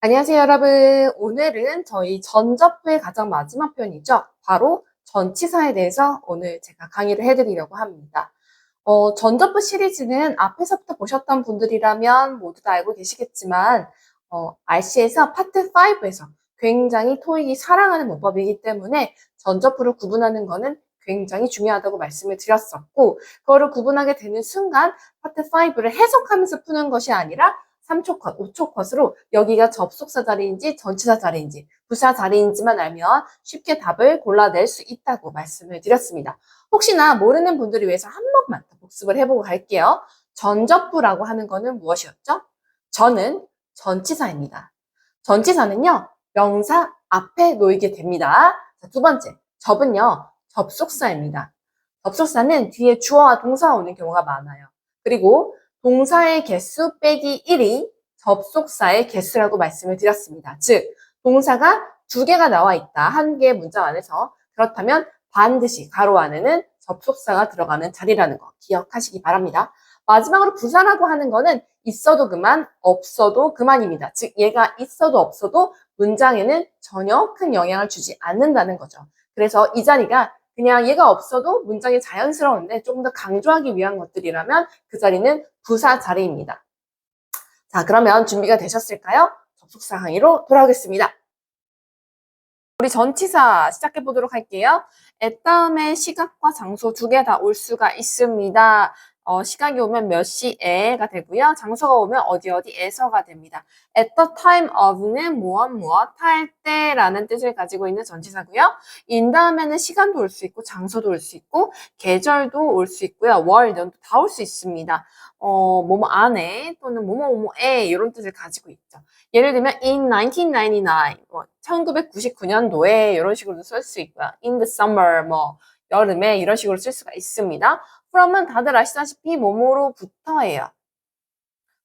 안녕하세요, 여러분. 오늘은 저희 전접부의 가장 마지막 편이죠. 바로 전치사에 대해서 오늘 제가 강의를 해드리려고 합니다. 전접부 시리즈는 앞에서부터 보셨던 분들이라면 모두 다 알고 계시겠지만, RC에서 파트 5에서 굉장히 토익이 사랑하는 문법이기 때문에 전접부를 구분하는 거는 굉장히 중요하다고 말씀을 드렸었고, 그거를 구분하게 되는 순간 파트 5를 해석하면서 푸는 것이 아니라 3초 컷, 5초 컷으로 여기가 접속사 자리인지 전치사 자리인지 부사 자리인지만 알면 쉽게 답을 골라낼 수 있다고 말씀을 드렸습니다. 혹시나 모르는 분들을 위해서 한 번만 더 복습을 해보고 갈게요. 전접부라고 하는 거는 무엇이었죠? 전은 전치사입니다. 전치사는요, 명사 앞에 놓이게 됩니다. 자, 두 번째, 접은요, 접속사입니다. 접속사는 뒤에 주어와 동사가 오는 경우가 많아요. 그리고 동사의 개수 빼기 1이 접속사의 개수라고 말씀을 드렸습니다. 즉, 동사가 두 개가 나와 있다. 한 개의 문장 안에서. 그렇다면 반드시 가로 안에는 접속사가 들어가는 자리라는 거 기억하시기 바랍니다. 마지막으로 부사라고 하는 거는 있어도 그만, 없어도 그만입니다. 즉, 얘가 있어도 없어도 문장에는 전혀 큰 영향을 주지 않는다는 거죠. 그래서 이 자리가 그냥 얘가 없어도 문장이 자연스러운데 조금 더 강조하기 위한 것들이라면 그 자리는 부사 자리입니다. 자, 그러면 준비가 되셨을까요? 접속사 강의로 돌아오겠습니다. 우리 전치사 시작해 보도록 할게요. at 다음에 시각과 장소 두 개 다 올 수가 있습니다. 시각이 오면 몇 시에가 되고요. 장소가 오면 어디 어디에서가 됩니다. at the time of는 무엇 무엇 할 때라는 뜻을 가지고 있는 전치사고요. in 다음에는 시간도 올 수 있고 장소도 올 수 있고 계절도 올 수 있고요. 월, 년도 다 올 수 있습니다. 뭐뭐 안에 또는 뭐뭐뭐에 이런 뜻을 가지고 있죠. 예를 들면 in 1999, 1999년도에 이런 식으로도 쓸 수 있고요. in the summer, 여름에 이런 식으로 쓸 수가 있습니다. from은 다들 아시다시피 뭐뭐로부터예요.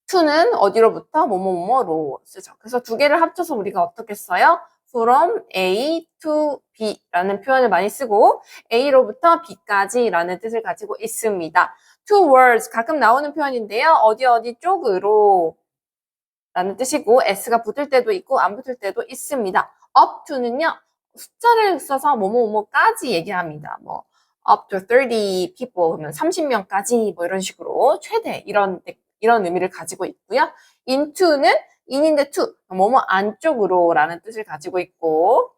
to는 어디로부터? 뭐뭐뭐로 쓰죠. 그래서 두 개를 합쳐서 우리가 어떻게 써요? from A to B라는 표현을 많이 쓰고 A로부터 B까지라는 뜻을 가지고 있습니다. towards 가끔 나오는 표현인데요. 어디 어디 쪽으로 라는 뜻이고 S가 붙을 때도 있고 안 붙을 때도 있습니다. up to는요. 숫자를 써서 뭐뭐뭐까지 얘기합니다. up to 30 people 그러면 30명까지 이런 식으로 최대 이런 의미를 가지고 있고요. into는 in인데 to 뭐뭐 안쪽으로라는 뜻을 가지고 있고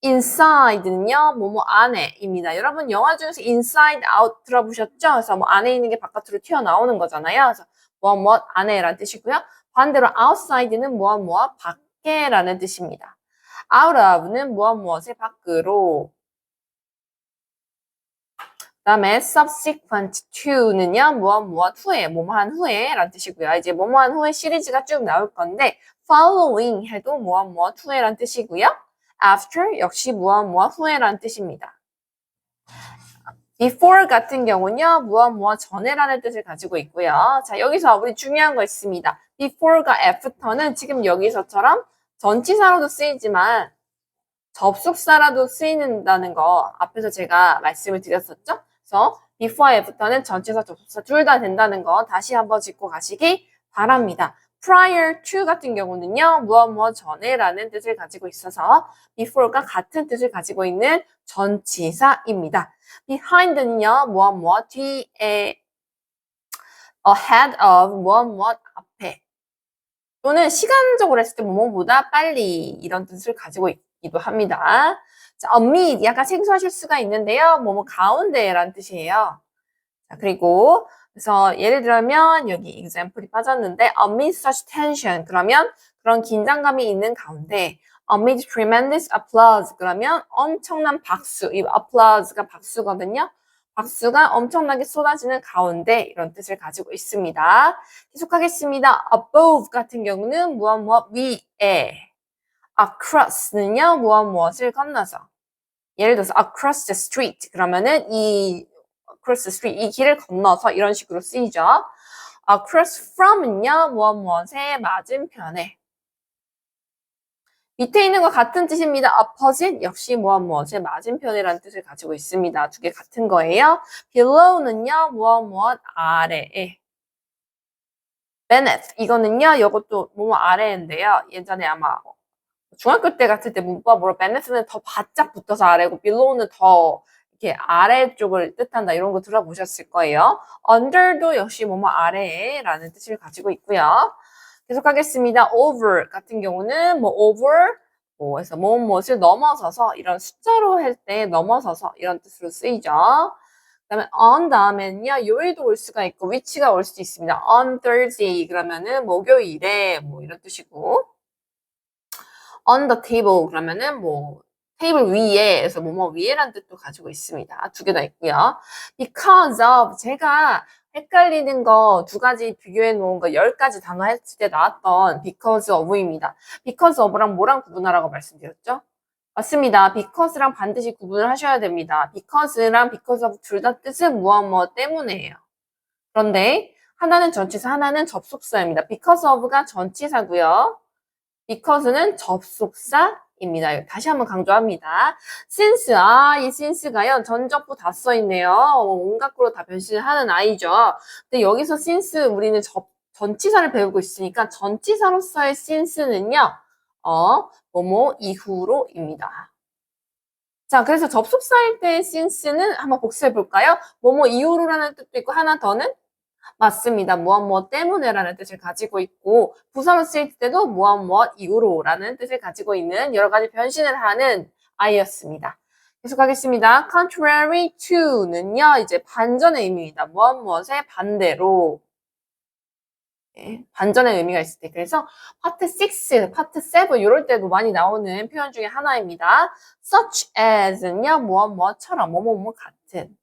inside는요, 뭐뭐 안에입니다. 여러분 영화 중에서 inside out 들어보셨죠? 그래서 안에 있는 게 바깥으로 튀어나오는 거잖아요. 그래서 무엇 안에라는 뜻이고요. 반대로 outside는 무엇 밖에라는 뜻입니다. out of는 무엇의 밖으로. 그 다음에 subsequent to는요, 무엇 후에, 뭐뭐한 후에라는 뜻이고요. 이제 뭐뭐한 후에 시리즈가 쭉 나올 건데 following 해도 무엇 후에라는 뜻이고요. after 역시 무엇 후에라는 뜻입니다. before 같은 경우는요, 무엇 전에라는 뜻을 가지고 있고요. 자, 여기서 우리 중요한 거 있습니다. before가 after는 지금 여기서처럼 전치사로도 쓰이지만 접속사라도 쓰인다는 거 앞에서 제가 말씀을 드렸었죠? 그래서 before, after는 전치사, 접속사 둘 다 된다는 거 다시 한번 짚고 가시기 바랍니다. prior to 같은 경우는요, 무엇 전에라는 뜻을 가지고 있어서 before가 같은 뜻을 가지고 있는 전치사입니다. behind는요, 무엇 뒤에 ahead of 무엇 앞에 또는 시간적으로 했을 때 뭐뭐보다 빨리 이런 뜻을 가지고 있기도 합니다. 자, amid 약간 생소하실 수가 있는데요. 뭐뭐 가운데라는 뜻이에요. 자, 그리고 그래서 예를 들면 여기 example이 빠졌는데 amid such tension 그러면 그런 긴장감이 있는 가운데 amid tremendous applause 그러면 엄청난 박수 이 applause가 박수거든요. 박수가 엄청나게 쏟아지는 가운데 이런 뜻을 가지고 있습니다. 계속하겠습니다. above 같은 경우는 무엇 위에 across는요 무엇을 건너서 예를 들어서 across the street 그러면은 이 across the street 이 길을 건너서 이런 식으로 쓰이죠. across from은요 무엇의 맞은편에 밑에 있는 것 같은 뜻입니다. opposite 역시 무엇의 맞은편이라는 뜻을 가지고 있습니다. 두 개 같은 거예요. below는요 무엇 아래에 beneath. 이거는요, 이것도 뭐뭐 아래인데요. 예전에 아마 중학교 때 같을 때 문법으로 beneath는 더 바짝 붙어서 아래고 below는 더 이렇게 아래쪽을 뜻한다. 이런 거 들어보셨을 거예요. under도 역시 뭐뭐 아래라는 뜻을 가지고 있고요. 계속하겠습니다. over 같은 경우는 뭐 over 뭐해서 무엇을 넘어서서 이런 숫자로 할 때 넘어서서 이런 뜻으로 쓰이죠. 그다음에 on 다음에는요 요일도 올 수가 있고 위치가 올 수도 있습니다. on Thursday 그러면은 목요일에 뭐 이런 뜻이고 on the table 그러면은 뭐 테이블 위에에서 뭐뭐 위에란 뜻도 가지고 있습니다. 두 개 다 있고요. because of 제가 헷갈리는 거 두 가지 비교해 놓은 거 10가지 단어 했을 때 나왔던 because of입니다. because of랑 뭐랑 구분하라고 말씀드렸죠? 맞습니다. because랑 반드시 구분을 하셔야 됩니다. because랑 because of 둘 다 뜻은 무엇 때문에예요. 그런데 하나는 전치사, 하나는 접속사입니다. because of가 전치사고요. because는 접속사입니다. 다시 한번 강조합니다. since, 이 since가요, 전접부 다 써있네요. 온갖 거로 다 변신을 하는 아이죠. 근데 여기서 since 우리는 전치사를 배우고 있으니까 전치사로서의 since는요, 뭐뭐 이후로입니다. 자, 그래서 접속사일 때의 since는 한번 복습해 볼까요? 뭐뭐 이후로라는 뜻도 있고 하나 더는 맞습니다. 무엇 때문에라는 뜻을 가지고 있고 부사로 쓰일 때도 무엇 이후로라는 뜻을 가지고 있는 여러 가지 변신을 하는 아이였습니다. 계속하겠습니다. contrary to는요. 이제 반전의 의미입니다. 무엇의 반대로 네, 반전의 의미가 있을 때 그래서 파트 6, 파트 7 이럴 때도 많이 나오는 표현 중에 하나입니다. such as는요. 무엇처럼 뭐뭐 같은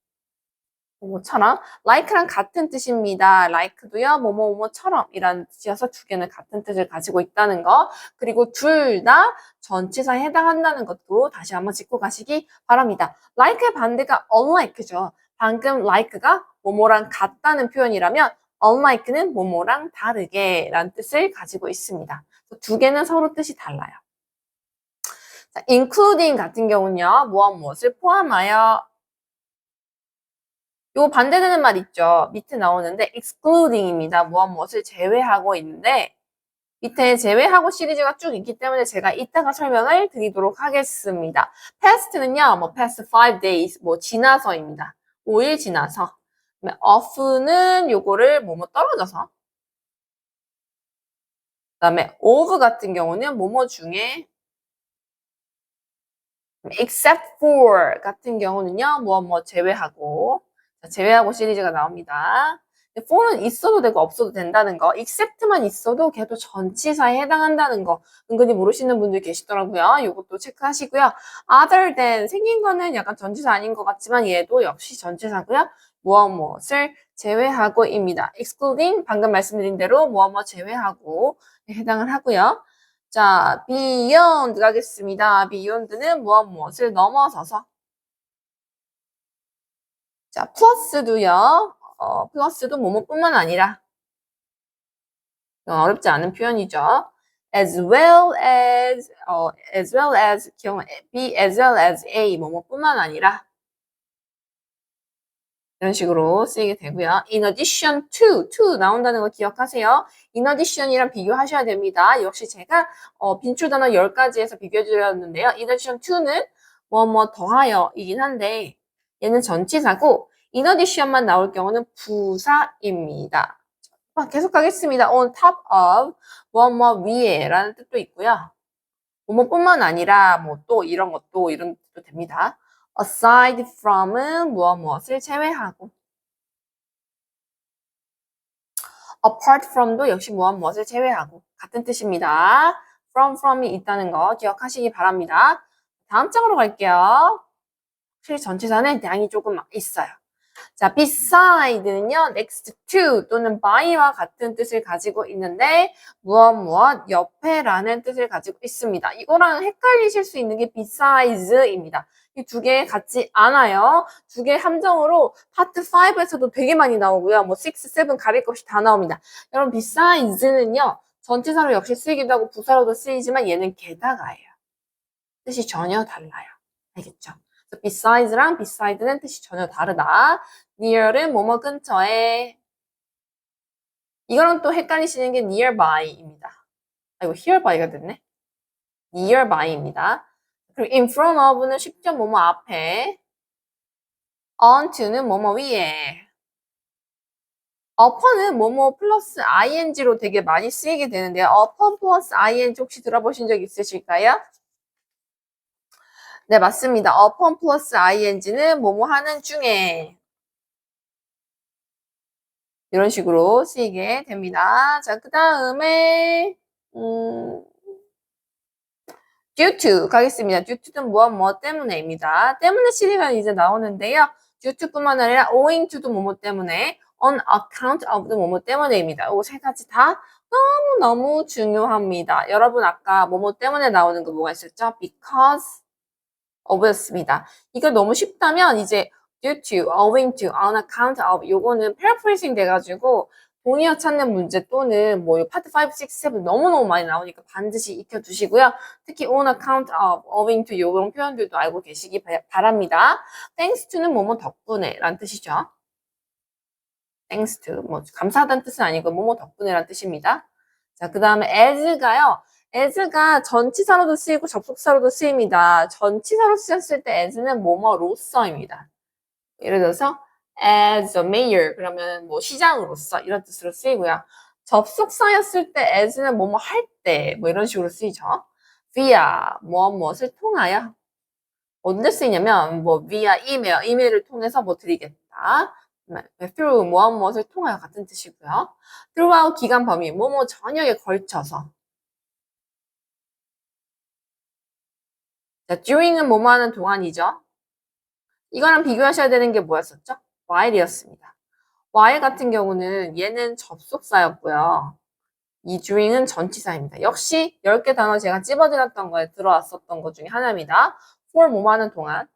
뭐뭐처럼 like랑 같은 뜻입니다. like도요. 뭐뭐처럼 이라는 뜻이어서 두 개는 같은 뜻을 가지고 있다는 거 그리고 둘 다 전치사에 해당한다는 것도 다시 한번 짚고 가시기 바랍니다. like의 반대가 unlike죠. 방금 like가 뭐뭐랑 같다는 표현이라면 unlike는 뭐뭐랑 다르게 라는 뜻을 가지고 있습니다. 두 개는 서로 뜻이 달라요. 자, including 같은 경우는요. 무엇을 포함하여 요 반대되는 말 있죠. 밑에 나오는데 excluding입니다. 무엇을 제외하고 있는데 밑에 제외하고 시리즈가 쭉 있기 때문에 제가 이따가 설명을 드리도록 하겠습니다. past는요. 뭐 past 5 days 뭐 지나서입니다. 5일 지나서. off는 요거를 뭐뭐 떨어져서 그다음에 of 같은 경우는 뭐뭐 중에 except for 같은 경우는요. 무엇 제외하고 제외하고 시리즈가 나옵니다. for는 있어도 되고 없어도 된다는 거 except만 있어도 걔도 전치사에 해당한다는 거 은근히 모르시는 분들 계시더라고요. 이것도 체크하시고요. other than 생긴 거는 약간 전치사 아닌 것 같지만 얘도 역시 전치사고요. 무엇을 제외하고입니다. excluding 방금 말씀드린 대로 무엇 제외하고 해당을 하고요. 자, beyond 가겠습니다. beyond는 무엇을 넘어서서. 자, 플러스도요. 플러스도 뭐뭐뿐만 아니라 어렵지 않은 표현이죠. as well as b as well as a 뭐뭐뿐만 아니라 이런 식으로 쓰이게 되고요. in addition to 나온다는 거 기억하세요. in addition이랑 비교하셔야 됩니다. 역시 제가 빈출 단어 10가지에서 비교해 드렸는데요. in addition to는 뭐뭐 더하여이긴 한데 얘는 전치사고 in addition만 나올 경우는 부사입니다. 계속 가겠습니다. on top of 뭐뭐 위에라는 뜻도 있고요. 뭐뭐뿐만 아니라 뭐 또 이런 것도 이런 뜻도 됩니다. aside from은 무엇을 제외하고 apart from도 역시 무엇을 제외하고 같은 뜻입니다. from이 있다는 거 기억하시기 바랍니다. 다음 장으로 갈게요. 확실히 전치사는 양이 조금 있어요. 자, beside는요, next to 또는 by와 같은 뜻을 가지고 있는데 무엇 옆에라는 뜻을 가지고 있습니다. 이거랑 헷갈리실 수 있는 게 besides,입니다. 이 두 개 같지 않아요. 두 개 함정으로 파트 5에서도 되게 많이 나오고요. 뭐 6, 7 가릴 것이 다 나옵니다. 여러분 besides,는요, 전치사로 역시 쓰이기도 하고 부사로도 쓰이지만 얘는 게다가예요. 뜻이 전혀 달라요. 알겠죠? beside랑 beside는 뜻이 전혀 다르다. near은 뭐뭐 근처에 이거랑 또 헷갈리시는 게 nearby입니다. 아이고, hereby 됐네. nearby입니다. 그리고 in front of는 쉽죠? 뭐뭐 앞에. onto는 뭐뭐 위에. upon은 뭐뭐 플러스 ing로 되게 많이 쓰이게 되는데요. upon 플러스 ing 혹시 들어보신 적 있으실까요? 네, 맞습니다. upon 플러스 ing는 뭐뭐 하는 중에 이런 식으로 쓰이게 됩니다. 자, 그 다음에 due to 가겠습니다. due to는 뭐 때문에입니다. 때문에 시리가 이제 나오는데요. due to뿐만 아니라 owing to도 뭐뭐 때문에, on account of도 뭐뭐 때문에입니다. 이 세 가지 다 너무너무 중요합니다. 여러분 아까 뭐뭐 때문에 나오는 거 뭐가 있었죠? because of였습니다. 이거 너무 쉽다면 이제 due to, owing to, on account of 요거는 paraphrasing 돼가지고 동의어 찾는 문제 또는 뭐 파트 5, 6, 7 너무너무 많이 나오니까 반드시 익혀두시고요. 특히 on account of, owing to 요런 표현들도 알고 계시기 바랍니다. thanks to는 뭐뭐 덕분에 라는 뜻이죠. thanks to 뭐 감사하다는 뜻은 아니고 뭐뭐 덕분에 라는 뜻입니다. 자, 그 다음에 as가요. as가 전치사로도 쓰이고 접속사로도 쓰입니다. 전치사로 쓰였을 때 as는 뭐뭐로서입니다. 예를 들어서 as a mayor 그러면 뭐 시장으로서 이런 뜻으로 쓰이고요. 접속사였을 때 as는 뭐뭐 할 때 뭐 이런 식으로 쓰이죠. via 무엇을 통하여 언제 쓰이냐면 뭐 via 이메일을 통해서 뭐 드리겠다. through 무엇을 통하여 같은 뜻이고요. throughout 기간 범위 뭐뭐 전역에 걸쳐서. 자, during은 뭐뭐 하는 동안이죠. 이거랑 비교하셔야 되는 게 뭐였었죠? while이었습니다. while 같은 경우는 얘는 접속사였고요. 이 during은 전치사입니다. 역시 10개 단어 제가 찝어드렸던 거에 들어왔었던 것 중에 하나입니다. for 뭐뭐 하는 동안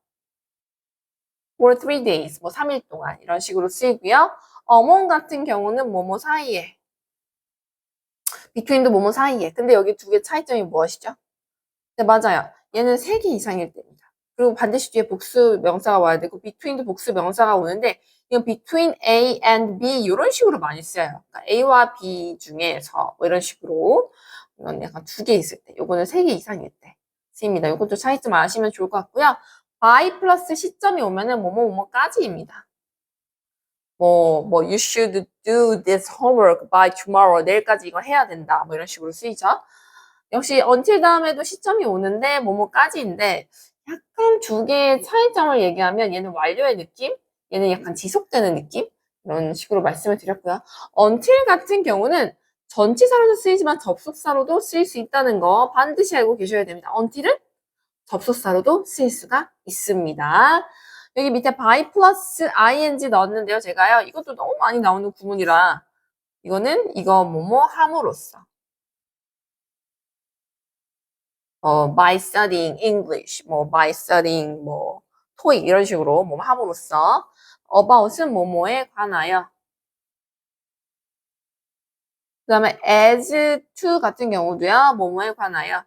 for 3 days, 뭐 3일 동안 이런 식으로 쓰이고요. among 같은 경우는 뭐뭐 사이에 between도 뭐뭐 사이에 근데 여기 두 개 차이점이 무엇이죠? 네, 맞아요. 얘는 3개 이상일 때입니다. 그리고 반드시 뒤에 복수 명사가 와야 되고 between도 복수 명사가 오는데 이건 between A and B 이런 식으로 많이 쓰여요. 그러니까 A와 B 중에서 뭐 이런 식으로 이건 약간 2개 있을 때 요거는 3개 이상일 때 쓰입니다. 이것도 차이점 아시면 좋을 것 같고요. by 플러스 시점이 오면은 뭐뭐뭐뭐까지입니다. you should do this homework by tomorrow. 내일까지 이거 해야 된다. 뭐 이런 식으로 쓰이죠. 역시 until 다음에도 시점이 오는데 뭐뭐까지인데 약간 두 개의 차이점을 얘기하면 얘는 완료의 느낌, 얘는 약간 지속되는 느낌 이런 식으로 말씀을 드렸고요. until 같은 경우는 전치사로도 쓰이지만 접속사로도 쓰일 수 있다는 거 반드시 알고 계셔야 됩니다. until은 접속사로도 쓰일 수가 있습니다. 여기 밑에 by 플러스 ing 넣었는데요. 제가요. 이것도 너무 많이 나오는 구문이라 이거는 이거 뭐뭐 함으로써 by studying English, by studying TOEIC 이런 식으로 뭐 함으로써 about은 뭐뭐에 관하여 그 다음에 as to 같은 경우도요. 뭐뭐에 관하여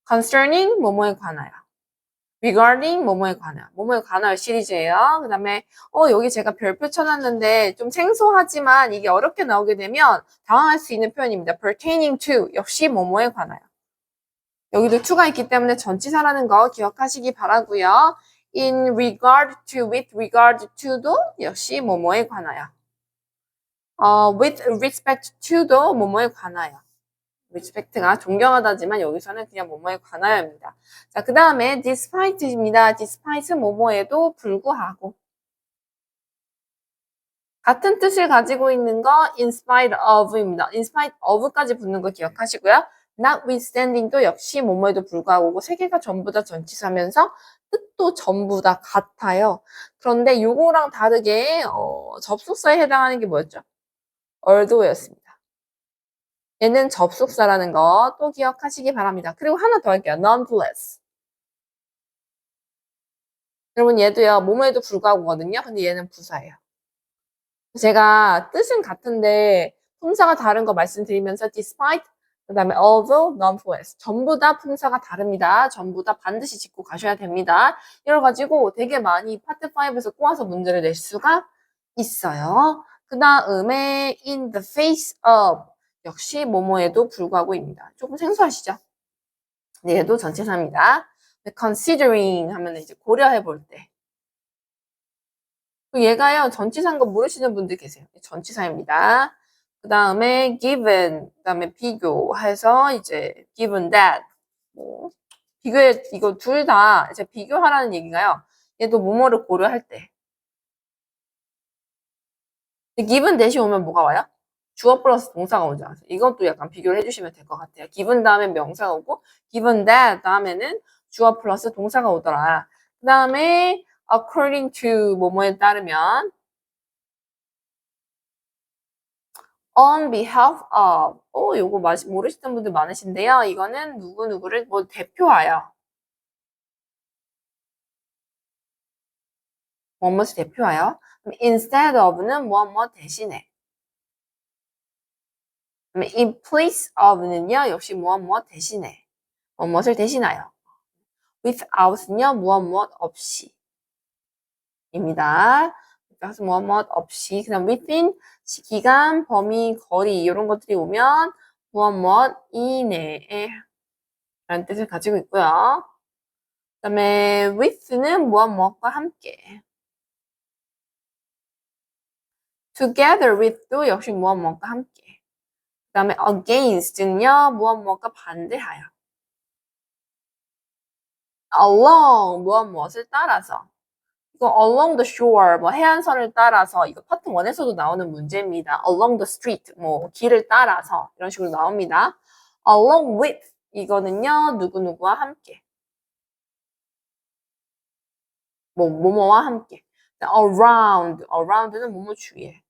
concerning 뭐뭐에 관하여 regarding 뭐뭐에 관하여 뭐뭐에 관하여 시리즈예요. 그 다음에 여기 제가 별표 쳐놨는데 좀 생소하지만 이게 어렵게 나오게 되면 당황할 수 있는 표현입니다. pertaining to 역시 뭐뭐에 관하여 여기도 to가 있기 때문에 전치사라는 거 기억하시기 바라고요. in regard to, with regard to도 역시 뭐뭐에 관하여. with respect to도 뭐뭐에 관하여. respect가 존경하다지만 여기서는 그냥 뭐뭐에 관하여입니다. 자, 그 다음에 despite입니다. despite는 뭐뭐에도 불구하고. 같은 뜻을 가지고 있는 거 in spite of입니다. in spite of까지 붙는 거 기억하시고요. notwithstanding도 역시 뭐뭐에도 불구하고고 세 개가 전부 다 전치사면서 뜻도 전부 다 같아요. 그런데 요거랑 다르게 접속사에 해당하는 게 뭐였죠? although였습니다. 얘는 접속사라는 거 또 기억하시기 바랍니다. 그리고 하나 더 할게요. nonetheless. 여러분 얘도요. 뭐뭐에도 불구하고거든요. 근데 얘는 부사예요. 제가 뜻은 같은데 품사가 다른 거 말씀드리면서 despite 그 다음에 although, nonetheless 전부 다 품사가 다릅니다. 전부 다 반드시 짚고 가셔야 됩니다. 이래가지고 되게 많이 파트 5에서 꼬아서 문제를 낼 수가 있어요. 그 다음에 in the face of 역시 뭐뭐에도 불구하고입니다. 조금 생소하시죠? 네, 얘도 전치사입니다. considering 하면 이제 고려해 볼 때. 얘가요, 전치사인 거 모르시는 분들 계세요. 전치사입니다. 그 다음에 given, 그 다음에 비교해서 이제 given that. 뭐, 비교해, 이거 둘 다 이제 비교하라는 얘기가요. 얘도 뭐뭐를 고려할 때. given that이 오면 뭐가 와요? 주어 플러스 동사가 오지 않아요. 이것도 약간 비교를 해주시면 될 것 같아요. given 다음에 명사가 오고, given that 다음에는 주어 플러스 동사가 오더라. 그 다음에 according to 뭐뭐에 따르면 on behalf of. 요거 모르시는 분들 많으신데요. 이거는 누구누구를 뭐 대표하여. 뭐뭇을 대표하여. instead of는 뭐뭐 대신에. in place of는요. 역시 뭐뭐 대신에. 뭐뭇을 대신하여. without는요. 뭐뭐 없이. 입니다. 그래서 뭐뭐 없이. 그 다음 within 기간, 범위, 거리 이런 것들이 오면 뭐뭐 이내에 라는 뜻을 가지고 있고요. 그 다음에 with는 무엇과 함께. together with도 역시 무엇과 함께. 그 다음에 against는요, 무엇과 반대하여. along, 무엇을 따라서. 이거 along the shore, 뭐 해안선을 따라서, 이거 파트 1에서도 나오는 문제입니다. along the street, 뭐 길을 따라서 이런 식으로 나옵니다. along with, 이거는요, 누구누구와 함께. 뭐뭐와 함께. around는 뭐뭐 주위에.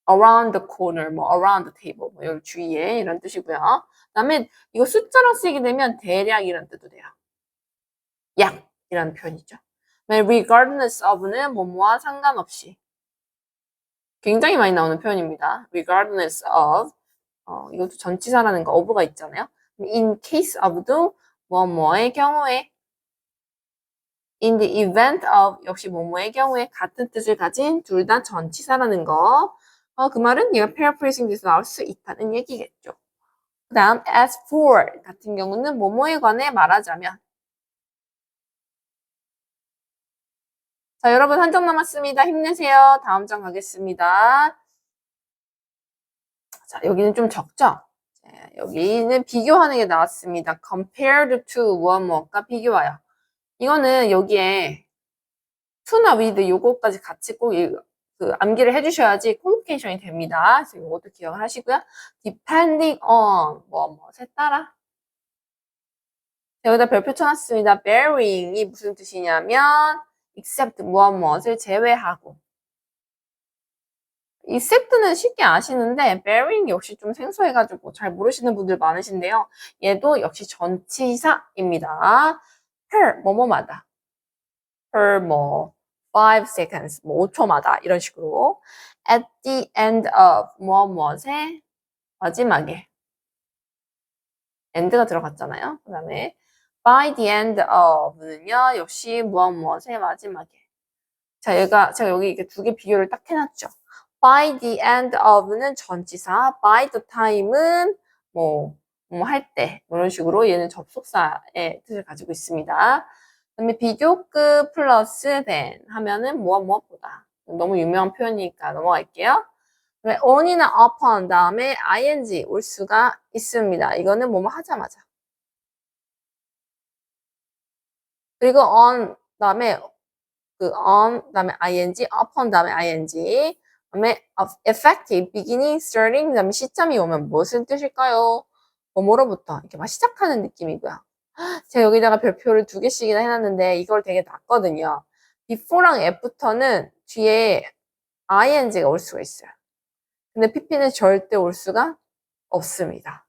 around the corner, 뭐 around the table, 뭐 여기 주위에 이런 뜻이고요. 그다음에 이거 숫자로 쓰게 되면 대략이란 뜻도 돼요. 약이라는 표현이죠. regardless of는 뭐뭐와 상관없이. 굉장히 많이 나오는 표현입니다. regardless of. 이것도 전치사라는 거 of가 있잖아요. in case of도 뭐뭐의 경우에. in the event of 역시 뭐뭐의 경우에 같은 뜻을 가진 둘 다 전치사라는 거. 그 말은 얘가 paraphrasing 돼서 나올 수 있다는 얘기겠죠. 그 다음 as for 같은 경우는 뭐뭐에 관해 말하자면. 자, 여러분 한 장 남았습니다. 힘내세요. 다음 장 가겠습니다. 자, 여기는 좀 적죠? 자, 여기는 비교하는 게 나왔습니다. compared to 뭐뭐가 비교하여. 이거는 여기에 to나 with 요거까지 같이 꼭 암기를 해주셔야지 콜로케이션이 됩니다. 그래서 이것도 기억을 하시고요. depending on 뭐뭐에 따라. 여기다 별표 쳐놨습니다. bearing이 무슨 뜻이냐면 except 무엇을 제외하고. except는 쉽게 아시는데 bearing 역시 좀 생소해가지고 잘 모르시는 분들 많으신데요. 얘도 역시 전치사입니다. per 뭐뭐마다. per 5 seconds, 5초마다 이런 식으로 at the end of 무엇의 마지막에 end가 들어갔잖아요. 그 다음에 by the end of는요 역시 무엇의 마지막에. 자, 제가 여기 이렇게 두 개 비교를 딱 해놨죠. by the end of는 전치사, by the time은 뭐 할 때, 이런 식으로 얘는 접속사의 뜻을 가지고 있습니다. 그다음에 비교급 플러스 than 하면은 무엇보다. 너무 유명한 표현이니까 넘어갈게요. on이나 upon 다음에 ing 올 수가 있습니다. 이거는 뭐뭐 하자마자. 그리고 on 다음에 on 다음에 ing, upon 다음에 ing, 그다음에 effective, beginning, starting 그다음에 시점이 오면 무슨 뜻일까요? 뭐로부터 이렇게 막 시작하는 느낌이고요. 제가 여기다가 별표를 2개씩이나 해놨는데 이걸 되게 놨거든요. before랑 after는 뒤에 ing가 올 수가 있어요. 근데 pp는 절대 올 수가 없습니다.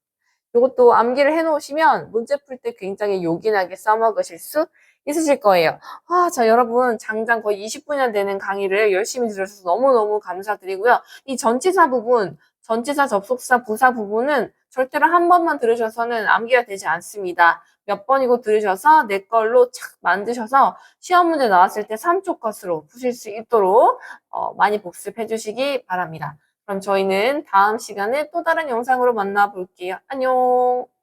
이것도 암기를 해놓으시면 문제 풀 때 굉장히 요긴하게 써먹으실 수 있으실 거예요. 자, 여러분 장장 거의 20분이나 되는 강의를 열심히 들으셔서 너무너무 감사드리고요. 이 전치사 부분, 전치사, 접속사, 부사 부분은 절대로 한 번만 들으셔서는 암기가 되지 않습니다. 몇 번이고 들으셔서 내 걸로 착 만드셔서 시험 문제 나왔을 때 3초 컷으로 푸실 수 있도록 많이 복습해 주시기 바랍니다. 그럼 저희는 다음 시간에 또 다른 영상으로 만나 볼게요. 안녕!